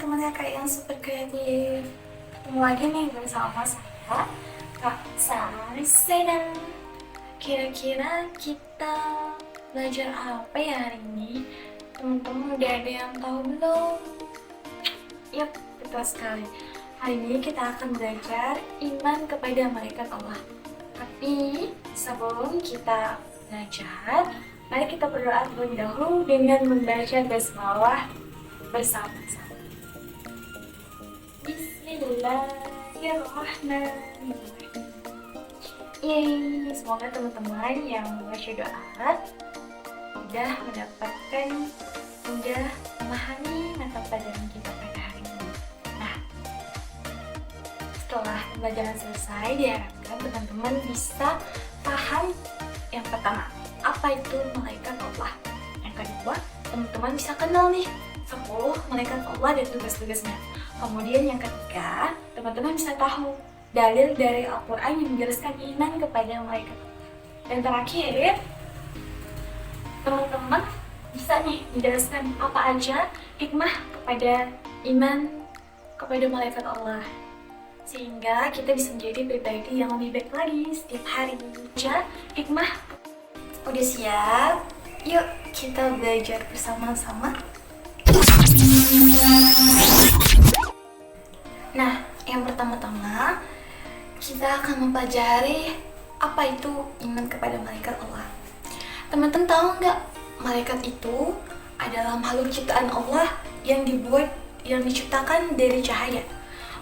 teman-teman kakak yang super kreatif. Ketemu lagi nih bersama saya, Kak Sarisena. Kira-kira kita belajar apa ya hari ini? Teman-teman udah ada yang tahu belum? Yap, betul sekali. Hari ini kita akan belajar iman kepada malaikat Allah. Tapi sebelum kita belajar, mari kita berdoa terlebih dahulu dengan membaca basmalah bersama-sama. Bismillahirrahmanirrahim. Yeay, semoga teman-teman yang membaca doa udah mendapatkan, udah memahami mata pelajaran kita pada hari ini. Nah, setelah pembelajaran selesai, diharapkan teman-teman bisa paham yang pertama, apa itu malaikat Allah. Yang kedua, teman-teman bisa kenal nih 10 malaikat Allah dan tugas-tugasnya. Kemudian yang ketiga, teman-teman bisa tahu dalil dari Al-Quran yang menjelaskan iman kepada malaikat. Dan terakhir, teman-teman bisa nih menjelaskan apa aja hikmah kepada iman kepada malaikat Allah, sehingga kita bisa menjadi pribadi yang lebih baik lagi setiap hari. Hikmah udah siap? Yuk kita belajar bersama-sama. Nah, yang pertama-tama kita akan mempelajari apa itu iman kepada malaikat Allah. Teman-teman tahu nggak, malaikat itu adalah makhluk ciptaan Allah yang diciptakan dari cahaya.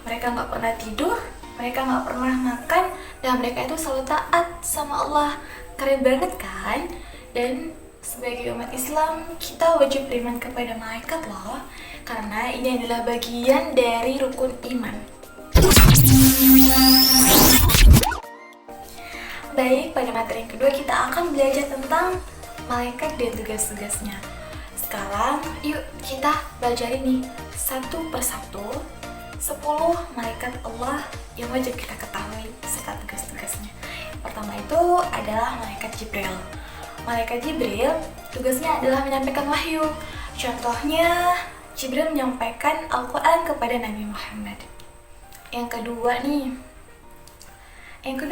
Mereka nggak pernah tidur, mereka nggak pernah makan, dan mereka itu selalu taat sama Allah. Keren banget kan? Dan sebagai umat Islam, kita wajib beriman kepada malaikat loh, karena ini adalah bagian dari rukun iman. Baik, pada materi yang kedua kita akan belajar tentang malaikat dan tugas-tugasnya. Sekarang yuk kita belajar ini satu persatu 10 malaikat Allah yang wajib kita ketahui serta tugas-tugasnya. Pertama itu adalah malaikat Jibril. Malaikat Jibril tugasnya adalah menyampaikan wahyu. Contohnya, Jibril menyampaikan Al-Quran kepada Nabi Muhammad. Yang kedua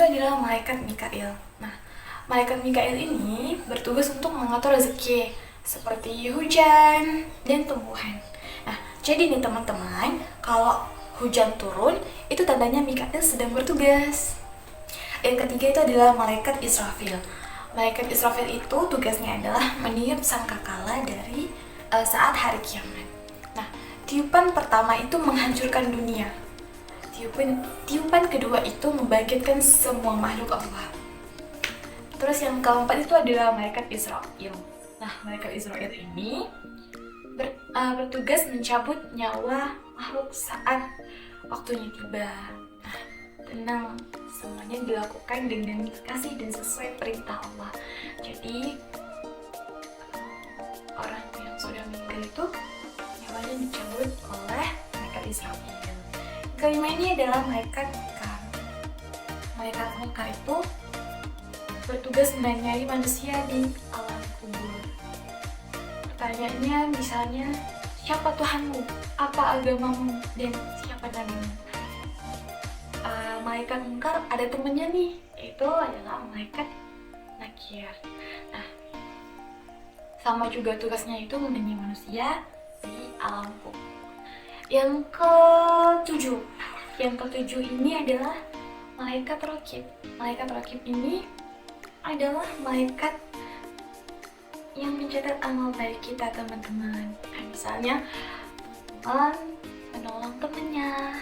adalah malaikat Mikail. Nah, malaikat Mikail ini bertugas untuk mengatur rezeki seperti hujan dan tumbuhan. Nah, jadi nih teman-teman, kalau hujan turun itu tandanya Mikail sedang bertugas. Yang ketiga itu adalah malaikat Israfil. Malaikat Israfil itu tugasnya adalah meniup sangkakala dari saat hari kiamat. Nah, tiupan pertama itu menghancurkan dunia. Tiupan kedua itu membangkitkan semua makhluk Allah. Terus yang keempat itu adalah malaikat Israfil. Nah, malaikat Israfil ini bertugas mencabut nyawa makhluk saat waktunya tiba. Nah, tenang, semuanya dilakukan dengan kasih dan sesuai perintah Allah. Jadi orang yang sudah meninggal itu nyawanya dicabut oleh malaikat Israfil. Kelima ini adalah malaikat Munkar. Malaikat Munkar itu bertugas menanyai manusia di alam kubur. Pertanyaannya misalnya, siapa Tuhanmu? Apa agamamu? Dan siapa nabimu? Malaikat Munkar ada temennya nih, itu adalah malaikat Nakir. Nah, sama juga tugasnya itu menanyai manusia di alam kubur. Yang ketujuh ini adalah malaikat Raqib. Malaikat Raqib ini adalah malaikat yang mencatat amal baik kita, teman-teman. Nah, misalnya menolong temannya,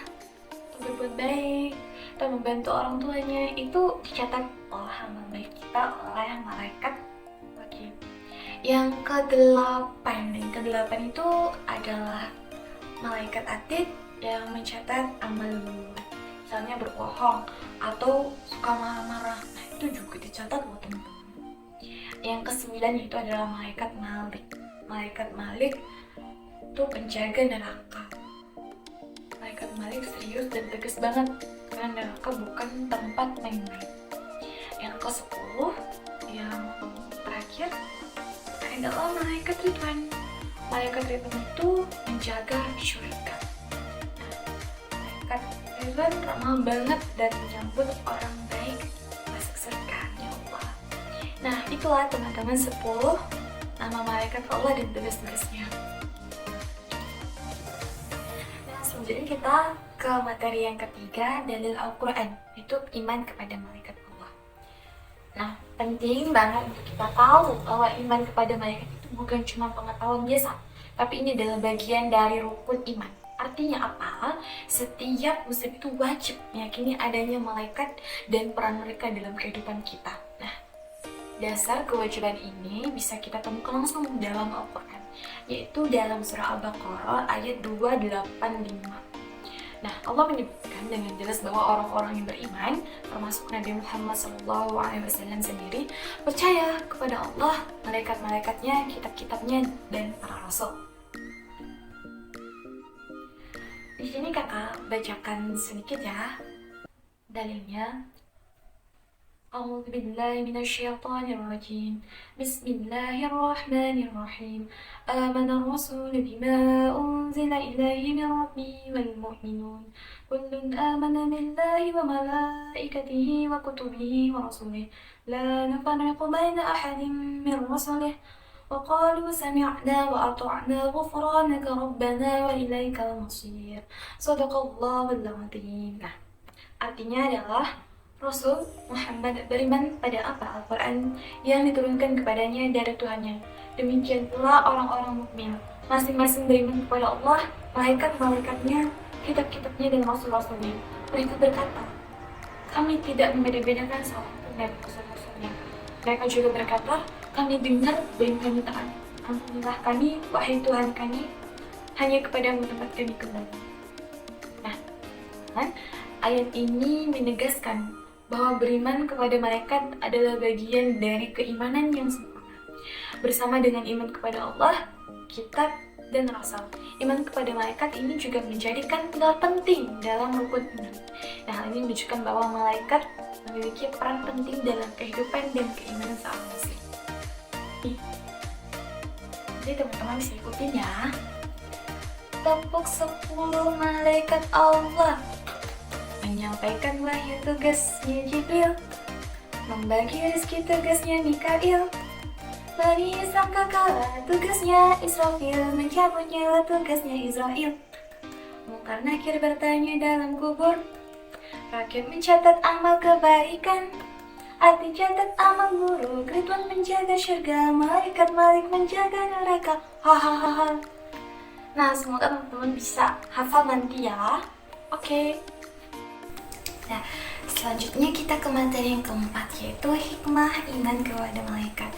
atau berbuat baik, atau membantu orang tuanya, itu dicatat oleh amal baik kita oleh malaikat Raqib. Yang kedelapan itu adalah malaikat Atid yang mencatat amal buruk, misalnya berbohong atau suka marah-marah. Nah, itu juga dicatat loh teman-teman. Yang kesembilan itu adalah malaikat Malik. Malaikat Malik itu penjaga neraka. Malaikat Malik serius dan tegas banget, karena neraka bukan tempat main-main. Yang ke-10, yang terakhir adalah malaikat Ridwan. Malaikat Ridwan itu menjaga syurga. malaikat heran ramah banget dan menyambut orang baik masuk surga, ya Allah. Nah, itulah teman-teman 10 nama malaikat Allah dan tugas-tugasnya. Nah, selanjutnya kita ke materi yang ketiga, dalil Al-Quran, yaitu iman kepada malaikat Allah. Nah, penting banget untuk kita tahu bahwa iman kepada malaikat itu bukan cuma pengetahuan biasa, tapi ini adalah bagian dari rukun iman. Artinya apa? Setiap muslim itu wajib meyakini adanya malaikat dan peran mereka dalam kehidupan kita. Nah, dasar kewajiban ini bisa kita temukan langsung dalam Al-Quran, yaitu dalam surah Al-Baqarah ayat 285. Nah, Allah menyebutkan dengan jelas bahwa orang-orang yang beriman, termasuk Nabi Muhammad SAW sendiri, percaya kepada Allah, malaikat-malaikatnya, kitab-kitabnya, dan para rasul. Di sini kakak bacakan sedikit ya dalilnya. A'udzu billahi minasyaitonir rajim. Bismillahirrahmanirrahim. Amana ar-rasul bima unzila ilaihi min rabbihi wal mu'minun. Kullun amana billahi wa malaikatihi wa kutubihi wa rasulihi. La nufarriqu baina ahadin min rusulihi. Wa qalu sami'na wa ata'na ghufranaka rabbana wa ilaikal masir. Shadaqallahul azim. Nah, artinya adalah Rasul Muhammad beriman pada apa? Al-Quran yang diturunkan kepadanya dari Tuhannya. Demikian pula orang-orang mukmin, masing-masing beriman kepada Allah, malaikat-malaikatnya, kitab-kitabnya, dan rasul-rasulnya. Mereka berkata, kami tidak membeda-bedakan salah satu dari rasul-rasulnya. Mereka juga berkata, kami dengar dan kami taat. Ampunilah kami, wahai Tuhan kami, hanya kepadamu tempat kami kembali. Nah, ayat ini menegaskan bahwa beriman kepada malaikat adalah bagian dari keimanan yang sempurna. Bersama dengan iman kepada Allah, kitab, dan rasul, iman kepada malaikat ini juga menjadikan pilar penting dalam rukun iman. Nah, hal ini menunjukkan bahwa malaikat memiliki peran penting dalam kehidupan dan keimanan seorang muslim. Jadi teman-teman bisa ikutin ya. Tepuk 10 malaikat Allah. Menyampaikan wahyu tugasnya Jibril, membagi rezeki tugasnya Mikail, beri sangkakala tugasnya Israfil, mencabut nyawa tugasnya Israel. Mungkar Nakir bertanya dalam kubur, Rakib mencatat amal kebaikan, Ati catat amal buruk, Ridwan menjaga syurga, malaikat Malik menjaga neraka. Hahaha. Nah, semoga teman-teman bisa hafal nanti ya. Oke. Nah, selanjutnya kita ke materi yang keempat, yaitu hikmah iman kepada malaikat.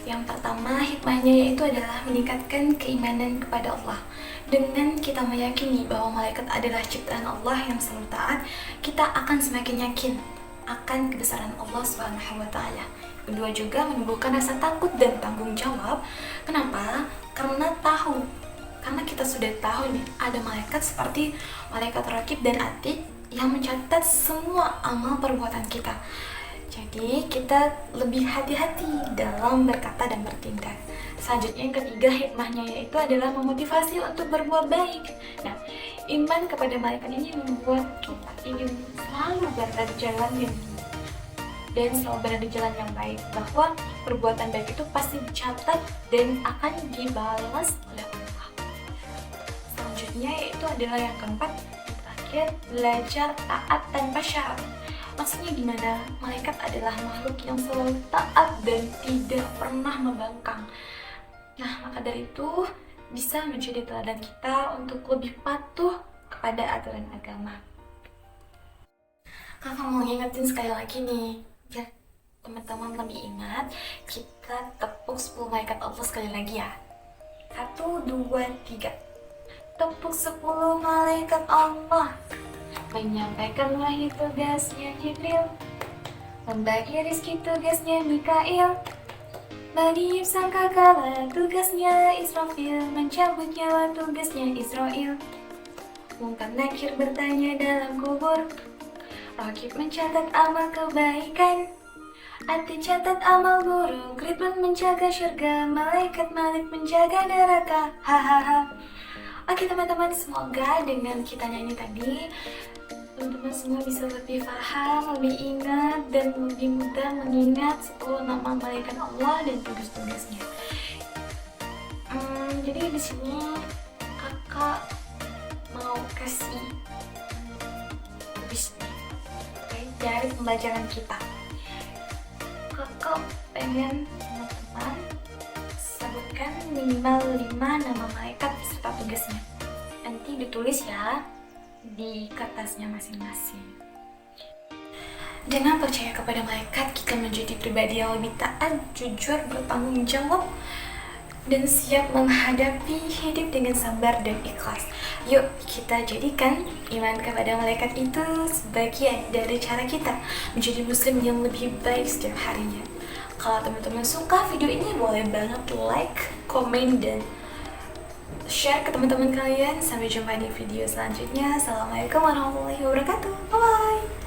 Yang pertama, hikmahnya yaitu adalah meningkatkan keimanan kepada Allah. Dengan kita meyakini bahwa malaikat adalah ciptaan Allah yang selalu taat, kita akan semakin yakin akan kebesaran Allah SWT. Kedua, juga menumbuhkan rasa takut dan tanggung jawab. Kenapa? Karena kita sudah tahu nih, ada malaikat seperti malaikat Rakib dan Atid yang mencatat semua amal perbuatan kita. Jadi kita lebih hati-hati dalam berkata dan bertindak. Selanjutnya yang ketiga, hikmahnya yaitu adalah memotivasi untuk berbuat baik. Nah, iman kepada malaikat ini membuat kita ingin selalu berada di jalan yang baik, bahwa perbuatan baik itu pasti dicatat dan akan dibalas oleh Allah. Selanjutnya yaitu adalah yang keempat, belajar taat tanpa syarat. Maksudnya gimana? Malaikat adalah makhluk yang selalu taat dan tidak pernah membangkang. Nah, maka dari itu bisa menjadi teladan kita untuk lebih patuh kepada aturan agama. Kakak mau ngingetin sekali lagi nih, biar teman-teman lebih ingat, kita tepuk 10 malaikat Allah sekali lagi ya. 1, 2, 3. Tepuk 10 malaikat Allah. Menyampaikan wahyu tugasnya Jibril, membagi rezeki tugasnya Mikail, bagi sangkakala tugasnya Israfil, mencabut nyawa tugasnya Israel. Mungkar Nakir bertanya dalam kubur, Rakib mencatat amal kebaikan, Ati catat amal buruk, Ridwan menjaga syurga, malaikat Malik menjaga neraka. Hahaha. Oke teman-teman, semoga dengan kita nyanyi tadi teman-teman semua bisa lebih paham, lebih ingat, dan lebih mudah mengingat 10 nama malaikat Allah dan tugas-tugasnya. Jadi di sini kakak mau kasih tips dari pembelajaran kita. Kakak pengen teman-teman sebutkan minimal 5 nama malaikat beserta tugasnya. Nanti ditulis ya di kertasnya masing-masing. Dengan percaya kepada malaikat, kita menjadi pribadi yang lebih taat, jujur, bertanggung jawab, dan siap menghadapi hidup dengan sabar dan ikhlas. Yuk kita jadikan iman kepada malaikat itu sebagian dari cara kita menjadi muslim yang lebih baik setiap harinya. Kalau teman-teman suka video ini, boleh banget like, komen, dan share ke teman-teman kalian. Sampai jumpa di video selanjutnya. Assalamualaikum warahmatullahi wabarakatuh. Bye.